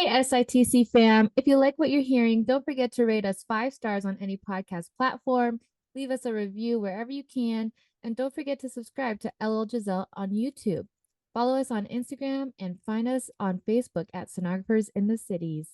Hey, SITC fam. If you like what you're hearing, don't forget to rate us 5 stars on any podcast platform. Leave us a review wherever you can. And don't forget to subscribe to LL Geselle on YouTube. Follow us on Instagram and find us on Facebook at Sonographers in the Cities.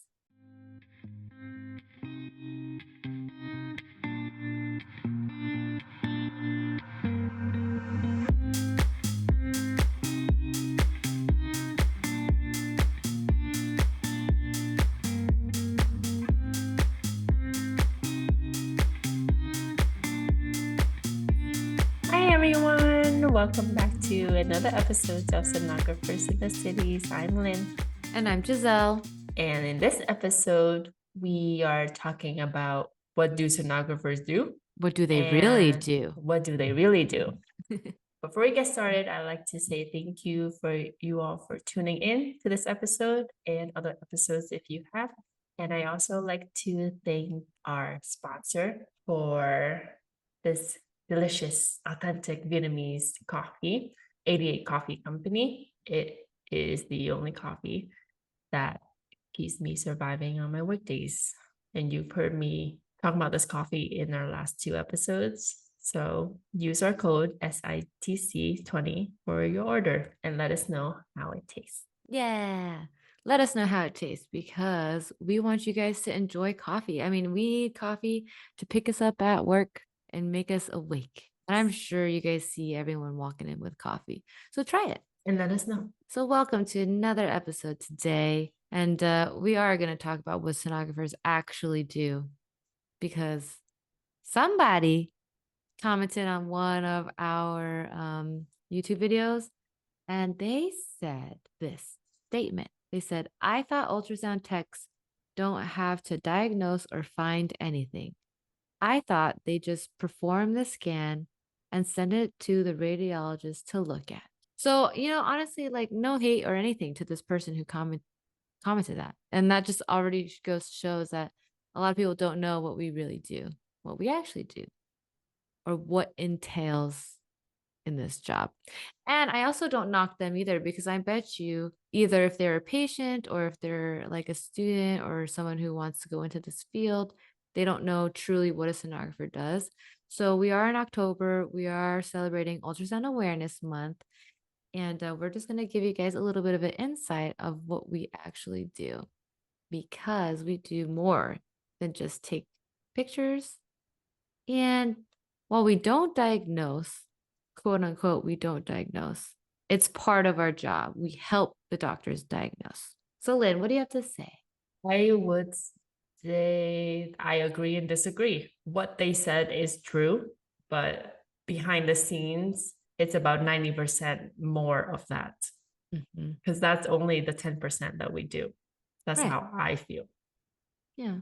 Hi everyone, welcome back to another episode of Sonographers in the Cities. I'm Lynn. And I'm Geselle. And in this episode, we are talking about what do sonographers do? What do they really And do? what do they really do? Before we get started, I'd like to say thank you for you all for tuning in to this episode and other episodes if you have. And I also like to thank our sponsor for this delicious, authentic Vietnamese coffee, 88 Coffee Company. It is the only coffee that keeps me surviving on my work days. And you've heard me talk about this coffee in our last 2 episodes. So use our code SITC20 for your order and let us know how it tastes. Yeah. Let us know how it tastes because we want you guys to enjoy coffee. I mean, we need coffee to pick us up at work and make us awake. And I'm sure you guys see everyone walking in with coffee. So try it. And let us know. So welcome to another episode today. And we are going to talk about what sonographers actually do because somebody commented on one of our YouTube videos and they said this statement. They said, I thought ultrasound techs don't have to diagnose or find anything. I thought they just perform the scan and send it to the radiologist to look at. So, honestly, like no hate or anything to this person who commented that. And that just already shows that a lot of people don't know what we really do, what we actually do, or what entails in this job. And I also don't knock them either because I bet you either if they're a patient or if they're like a student or someone who wants to go into this field, they don't know truly what a sonographer does. So we are in October. We are celebrating Ultrasound Awareness Month. And we're just going to give you guys a little bit of an insight of what we actually do because we do more than just take pictures. And while we don't diagnose, quote unquote, we don't diagnose, it's part of our job. We help the doctors diagnose. So, Lynn, what do you have to say? I would say I agree and disagree. What they said is true, but behind the scenes, it's about 90% more of that because that's only the 10% that we do. That's Right. how I feel. Yeah.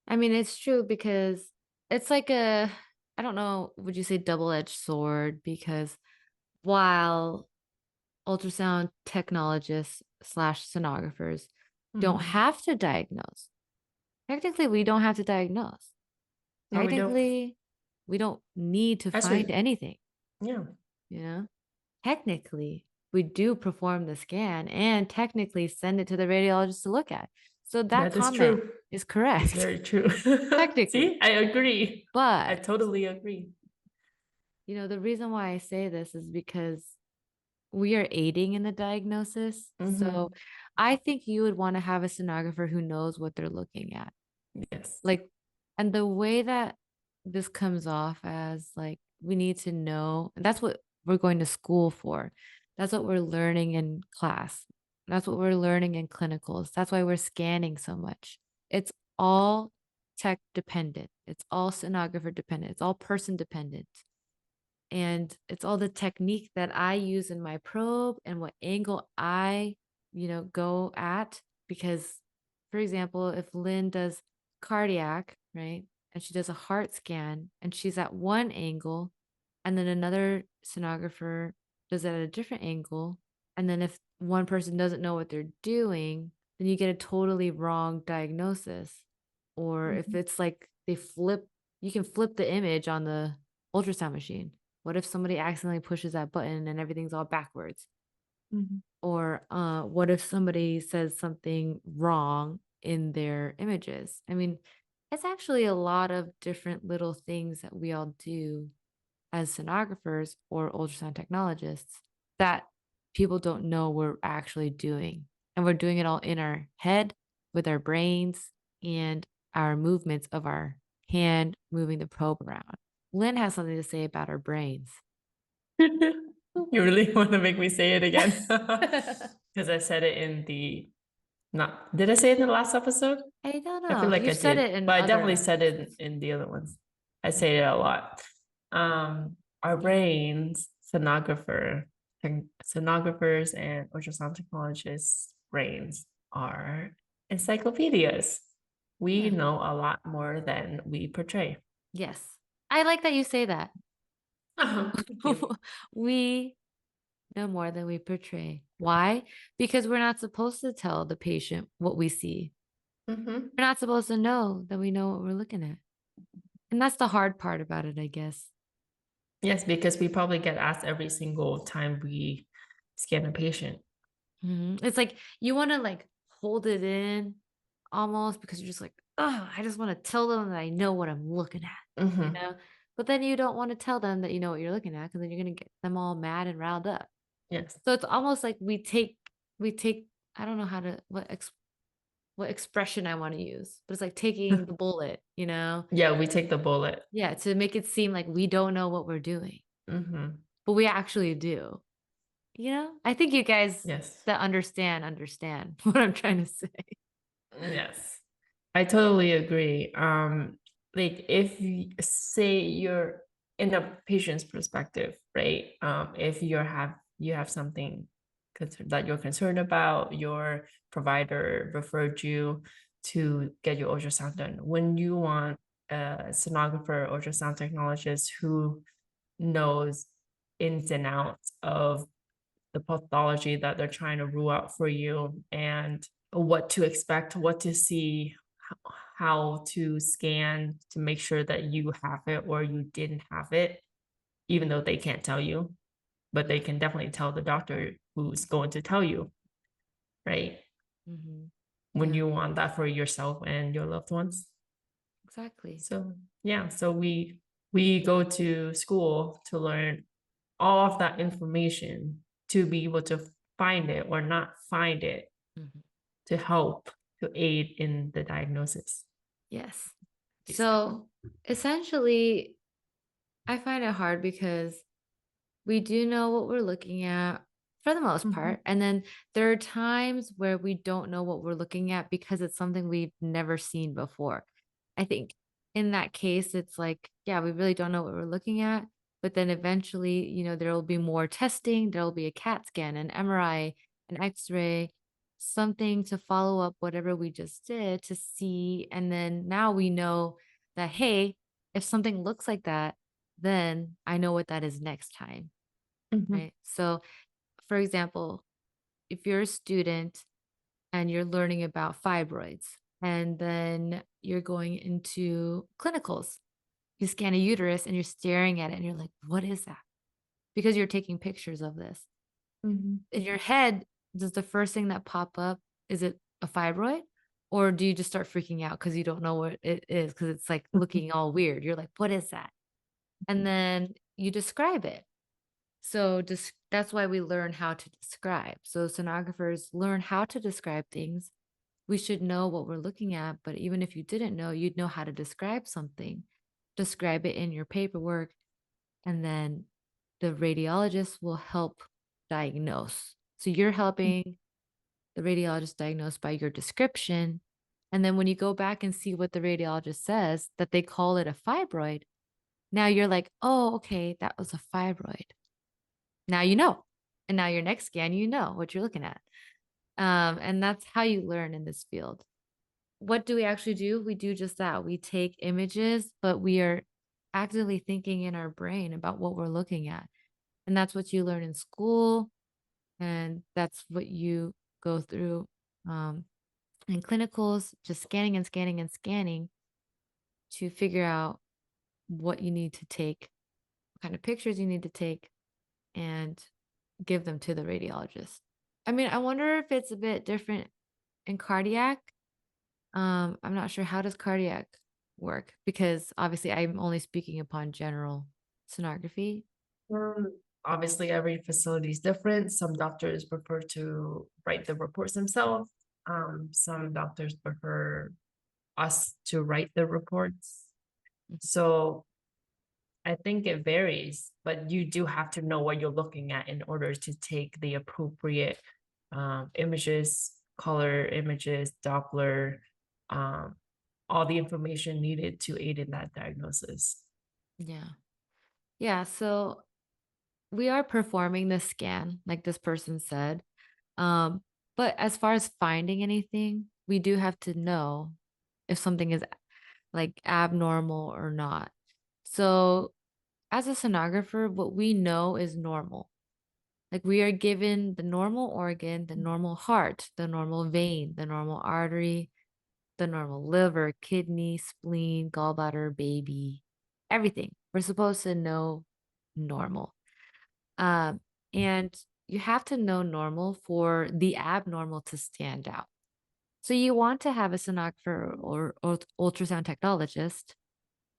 I mean, it's true because it's like I don't know, would you say double-edged sword? Because while ultrasound technologists / sonographers don't have to diagnose, technically, we don't have to diagnose. No, we don't. Technically, we don't need to find anything. Yeah. Technically, we do perform the scan and technically send it to the radiologist to look at. So that comment is correct. It's very true. Technically. See, I agree. But I totally agree. The reason why I say this is because we are aiding in the diagnosis. So I think you would want to have a sonographer who knows what they're looking at. Yes. And the way that this comes off as like, we need to know, and that's what we're going to school for. That's what we're learning in class. That's what we're learning in clinicals. That's why we're scanning so much. It's all tech dependent. It's all sonographer dependent. It's all person dependent. And it's all the technique that I use in my probe and what angle I, go at. Because, for example, if Lynn does cardiac, right, and she does a heart scan and she's at one angle, and then another sonographer does it at a different angle, and then if one person doesn't know what they're doing, then you get a totally wrong diagnosis. Or if it's like you can flip the image on the ultrasound machine. What if somebody accidentally pushes that button and everything's all backwards? Or what if somebody says something wrong in their images? I mean, it's actually a lot of different little things that we all do as sonographers or ultrasound technologists that people don't know we're actually doing. And we're doing it all in our head with our brains and our movements of our hand moving the probe around. Lynn has something to say about our brains. You really want to make me say it again? Because I said it in the not did I say it in the last episode? I don't I feel know. like I You've said did, it in but I other definitely said it episodes. in the other ones. I say it a lot. Our brains, sonographers and ultrasound technologists' brains are encyclopedias. We Yeah. know a lot more than we portray. Yes. I like that you say that. Thank you. We know more than we portray. Why? Because we're not supposed to tell the patient what we see. Mhm. We're not supposed to know that we know what we're looking at. And that's the hard part about it, I guess. Yes, because we probably get asked every single time we scan a patient. It's like you want to like hold it in almost because you're just like, oh, I just want to tell them that I know what I'm looking at, you Mhm. know? But then you don't want to tell them that you know what you're looking at because then you're going to get them all mad and riled up. Yes. So it's almost like we take, I don't know how to, what expression I want to use, but it's like taking the bullet, you know? Yeah, we take the bullet. Yeah, to make it seem like we don't know what we're doing, Mhm. but we actually do. You know? I think you guys Yes. that understand what I'm trying to say. Yes. I totally agree. Like if you say you're in a patient's perspective, right? If you have something that you're concerned about, your provider referred you to get your ultrasound done. When you want a sonographer, ultrasound technologist who knows ins and outs of the pathology that they're trying to rule out for you and what to expect, what to see, how to scan to make sure that you have it or you didn't have it, even though they can't tell you, but they can definitely tell the doctor who's going to tell you, right? Mhm. When Yeah, you want that for yourself and your loved ones. exactly. So yeah, so we go to school to learn all of that information to be able to find it or not find it Mhm. to help to aid in the diagnosis, Yes. basically. So, essentially, I find it hard because we do know what we're looking at for the most Mhm, part, and then there are times where we don't know what we're looking at because it's something we've never seen before. I think in that case, it's like, yeah, we really don't know what we're looking at, but then eventually, there will be more testing, there will be a CAT scan, an MRI, an X-ray, something to follow up whatever we just did to see, and then now we know that, hey, if something looks like that, then I know what that is next time. mhm, Right. So, for example, if you're a student and you're learning about fibroids, and then you're going into clinicals, you scan a uterus and you're staring at it and you're like, what is that? Because you're taking pictures of this. mhm. In your head, does the first thing that pop up, is it a fibroid? Or do you just start freaking out because you don't know what it is? Because it's like looking all weird. You're like, what is that? And then you describe it. So that's why we learn how to describe. So sonographers learn how to describe things. We should know what we're looking at, but even if you didn't know, you'd know how to describe something. Describe it in your paperwork, and then the radiologist will help diagnose. So you're helping the radiologist diagnose by your description. And then when you go back and see what the radiologist says, that they call it a fibroid, now you're like, oh, okay, that was a fibroid. Now you know. And now your next scan, you know what you're looking at. And that's how you learn in this field. What do we actually do? We do just that. We take images, but we are actively thinking in our brain about what we're looking at. And that's what you learn in school. And that's what you go through in clinicals, just scanning and scanning and scanning to figure out what you need to take, what kind of pictures you need to take, and give them to the radiologist. I mean, I wonder if it's a bit different in cardiac. I'm not sure how does cardiac work because obviously I'm only speaking upon general sonography. Um, Obviously, every facility is different. Some doctors prefer to write the reports themselves. Some doctors prefer us to write the reports. Mhm. So I think it varies, but you do have to know what you're looking at in order to take the appropriate images, color images, Doppler, um, all the information needed to aid in that diagnosis. Yeah. Yeah. So we are performing the scan, like this person said. Um, but as far as finding anything, we do have to know if something is like abnormal or not. So as a sonographer, what we know is normal. Like we are given the normal organ, the normal heart, the normal vein, the normal artery, the normal liver, kidney, spleen, gallbladder, baby, everything. We're supposed to know normal. Um, and you have to know normal for the abnormal to stand out. So you want to have a sonographer or ultrasound technologist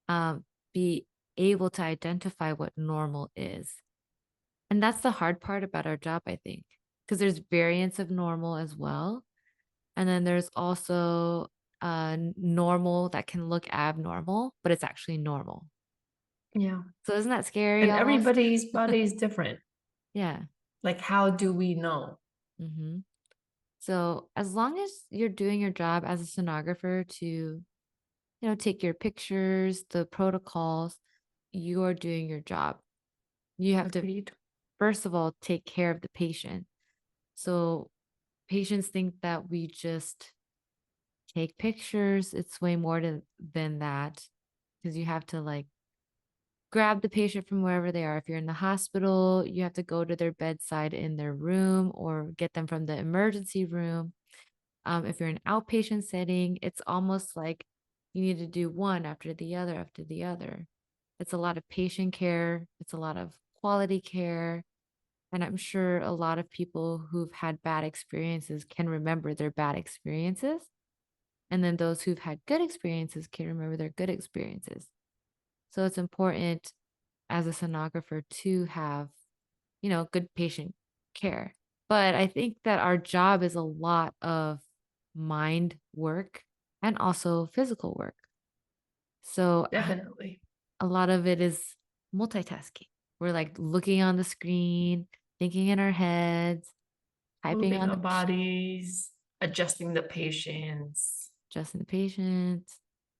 um, be able to identify what normal is. And that's the hard part about our job, I think, because there's variants of normal as well. And then there's also normal that can look abnormal, but it's actually normal. Yeah. So isn't that scary And almost? everybody's body is different. Yeah. Like, how do we know? Hmm. So as long as you're doing your job as a sonographer to, take your pictures, the protocols, you're doing your job. You have to, Agreed. first of all, take care of the patient. So patients think that we just take pictures. It's way more than that because you have to like grab the patient from wherever they are. If you're in the hospital, you have to go to their bedside in their room or get them from the emergency room. If you're in an outpatient setting, it's almost like you need to do one after the other after the other. It's a lot of patient care, it's a lot of quality care. And I'm sure a lot of people who've had bad experiences can remember their bad experiences. And then those who've had good experiences can remember their good experiences. So it's important as a sonographer to have, good patient care. But I think that our job is a lot of mind work and also physical work. So Definitely. a lot of it is multitasking. We're like looking on the screen, thinking in our heads, typing Moving on our the machine, bodies, adjusting the patients. adjusting the patient.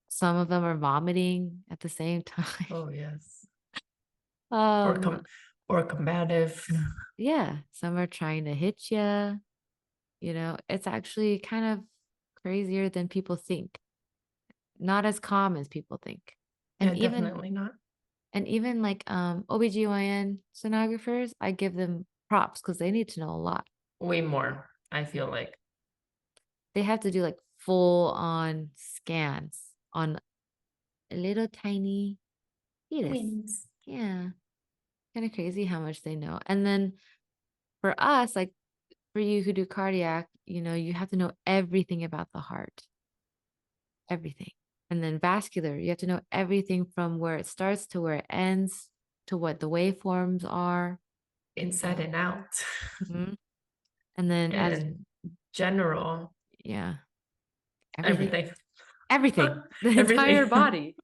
Some of them are vomiting at the same time. Oh, yes. Or Um, com or combative. yeah, some are trying to hit you. It's actually kind of crazier than people think. Not as calm as people think. And Yeah, even definitely not. and even like OBGYN sonographers, I give them props because they need to know a lot. Way more, I feel like. They have to do like full on scans on a little tiny fetus. Twins. Yeah. Kind of crazy how much they know. And then for us, like for you who do cardiac, you have to know everything about the heart, everything. And then vascular, you have to know everything from where it starts to where it ends, to what the waveforms are. Inside Uh, and out. mhm. And then as, And general, yeah, everything, everything. everything, the entire Everything. body.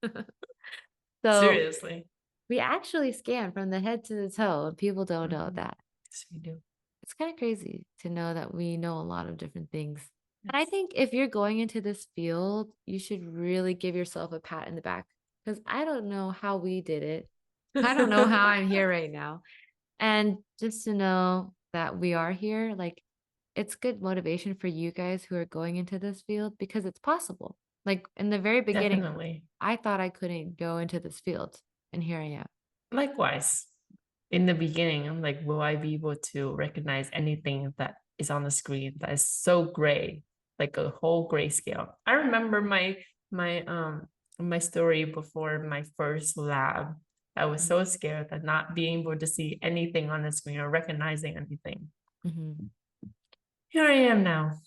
So Seriously. we actually scan from the head to the toe, and people don't know Mhm. that. Yes, we do. It's kind of crazy to know that we know a lot of different things. And I Yes. think if you're going into this field, you should really give yourself a pat in the back because I don't know how we did it. I don't know how I'm here right now. And just to know that we are here, like it's good motivation for you guys who are going into this field because it's possible. Like in the very beginning, Definitely. I thought I couldn't go into this field, and here I am. Likewise, in the beginning, I'm like, will I be able to recognize anything that is on the screen that is so gray, like a whole grayscale? I remember my story before my first lab. I was so scared that not being able to see anything on the screen or recognizing anything. Mhm. here I am now.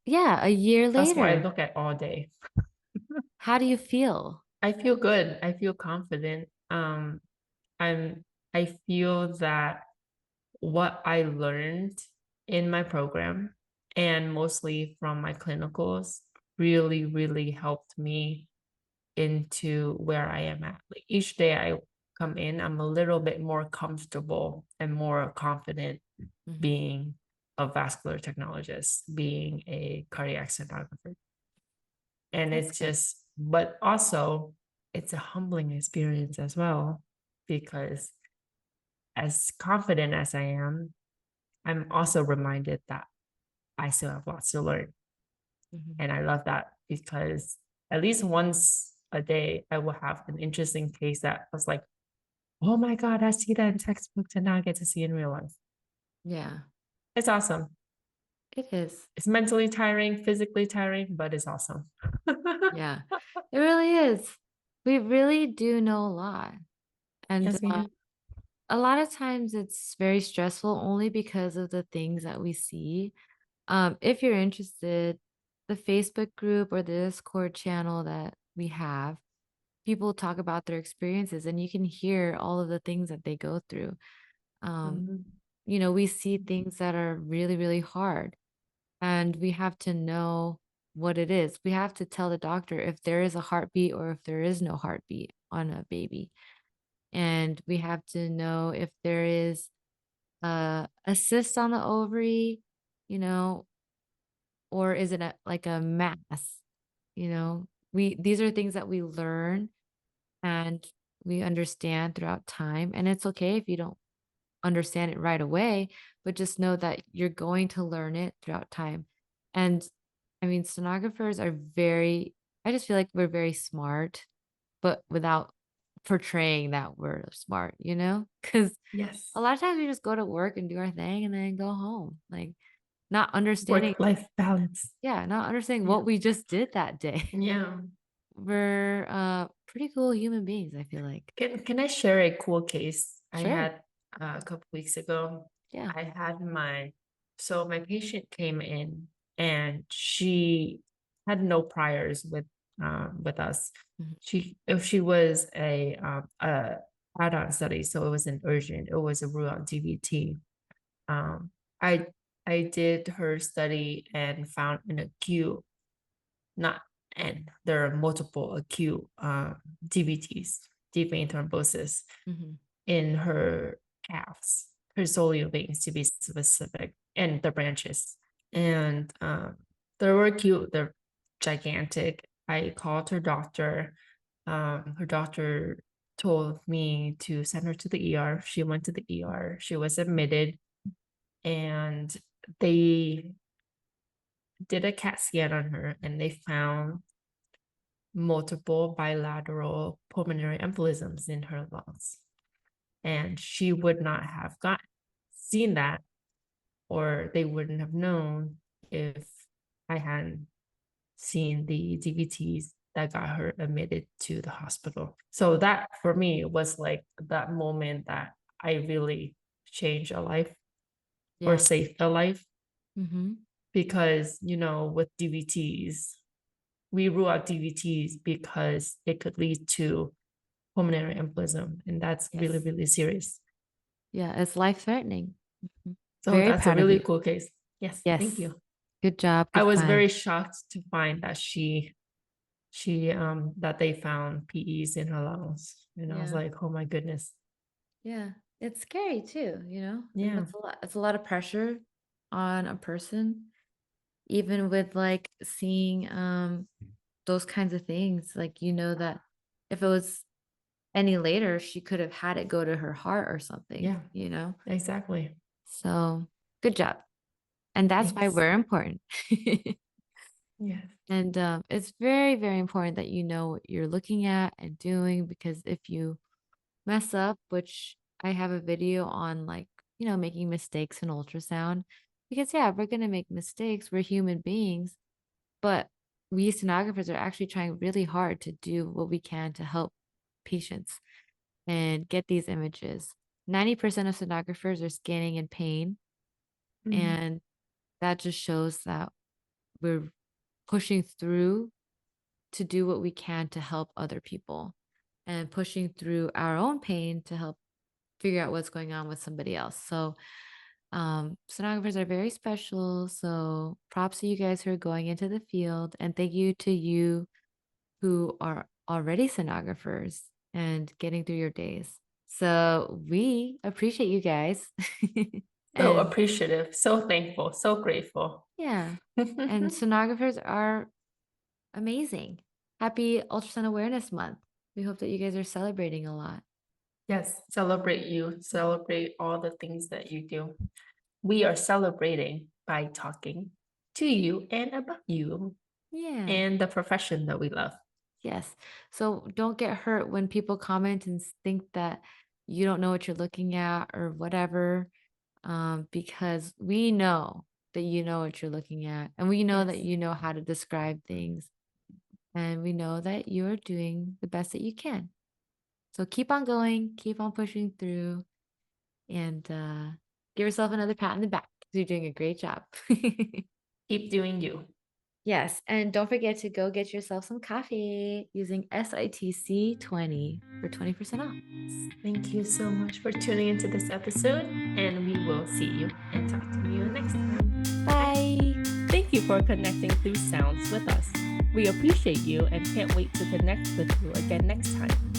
Yeah, a year That's what I later. look at all day. How do you feel? I feel good. I feel confident. I'm I feel that what I learned in my program and mostly from my clinicals really, really helped me into where I am at. Like each day I come in, I'm a little bit more comfortable and more confident Mhm. being a vascular technologist, being a cardiac sonographer. And That's it's good. just, but also it's a humbling experience as well, because as confident as I am, I'm also reminded that I still have lots to learn. Mhm. And I love that because at least once a day, I will have an interesting case that was like, oh my God, I see that in textbooks and now I get to see in real life. Yeah, It's awesome. it is. It's mentally tiring, physically tiring, but it's awesome. Yeah, it really is. We really do know a lot. And Yes, we do. a lot of times it's very stressful only because of the things that we see. If you're interested, the Facebook group or the Discord channel that we have, people talk about their experiences and you can hear all of the things that they go through. Um, Mhm. we see things that are really, really hard and we have to know what it is. We have to tell the doctor if there is a heartbeat or if there is no heartbeat on a baby. And we have to know if there is a cyst on the ovary, you know, or is it like a mass? These are things that we learn and we understand throughout time. And it's okay if you don't understand it right away, but just know that you're going to learn it throughout time. And I mean, sonographers are I just feel like we're very smart, but without portraying that we're smart, you know? Because a Yes. lot of times we just go to work and do our thing and then go home, like not understanding, Work-life balance. yeah, not understanding Yeah. what we just did that day. Yeah. We're pretty cool human beings, I feel like. Can I share a cool case I Sure. had a couple weeks ago? Yeah. I had my patient came in and she had no priors with us. Mhm. She was a add-on study, so it wasn't urgent. It was a rule out DVT. Um, I I did her study and found an acute, not and there are multiple acute DVTs, deep vein thrombosis, Mhm. in her calves, her soleal veins to be specific, and the branches. And they were cute, they're gigantic. I called her doctor. Her doctor told me to send her to the ER. She went to the ER. She was admitted, and they did a CAT scan on her, and they found multiple bilateral pulmonary embolisms in her lungs. And she would not have seen that, or they wouldn't have known if I hadn't seen the DVTs that got her admitted to the hospital. So that for me was like that moment that I really changed a life or Yeah. saved a life, Mhm. because with DVTs, we rule out DVTs because it could lead to pulmonary embolism, and that's really, Yes. really serious. Yeah, it's life-threatening. Mhm. So Very that's a proud of really you. cool case. Yes, thank Yes. you. Good job, I good was find. very shocked to find that she that they found PEs in her lungs. And I was Yeah. like, oh my goodness. Yeah. It's scary too, and Yeah. it's a lot of pressure on a person, even with, like, seeing, those kinds of things, like, that if it was any later, she could have had it go to her heart or something, Yeah, you know? exactly. So, good job, and that's why Thanks. we're important. Yes. And, it's very, very important that you know what you're looking at and doing because if you mess up, which I have a video on, like, making mistakes in ultrasound, because, yeah, we're gonna make mistakes, we're human beings, but we sonographers are actually trying really hard to do what we can to help patients and get these images. 90% of sonographers are scanning in pain, Mhm. and that just shows that we're pushing through to do what we can to help other people and pushing through our own pain to help figure out what's going on with somebody else. So, sonographers are very special. So, props to you guys who are going into the field. And thank you to you who are already sonographers and getting through your days. So, we appreciate you guys. So And appreciative, so thankful, so grateful. yeah, and sonographers are amazing. Happy Ultrasound Awareness Month. We hope that you guys are celebrating a lot. Yes, celebrate you, celebrate all the things that you do. We are celebrating by talking to you and about you Yeah. and the profession that we love. Yes. So don't get hurt when people comment and think that you don't know what you're looking at or whatever, because we know that you know what you're looking at, and we know that Yes. you know how to describe things, and we know that you're doing the best that you can. So keep on going, keep on pushing through, and give yourself another pat on the back because you're doing a great job. Keep doing you. Yes, and don't forget to go get yourself some coffee using SITC 20 for 20% off. Thank you so much for tuning into this episode, and we will see you and talk to you next time. Bye. Thank you for connecting through sounds with us. We appreciate you and can't wait to connect with you again next time.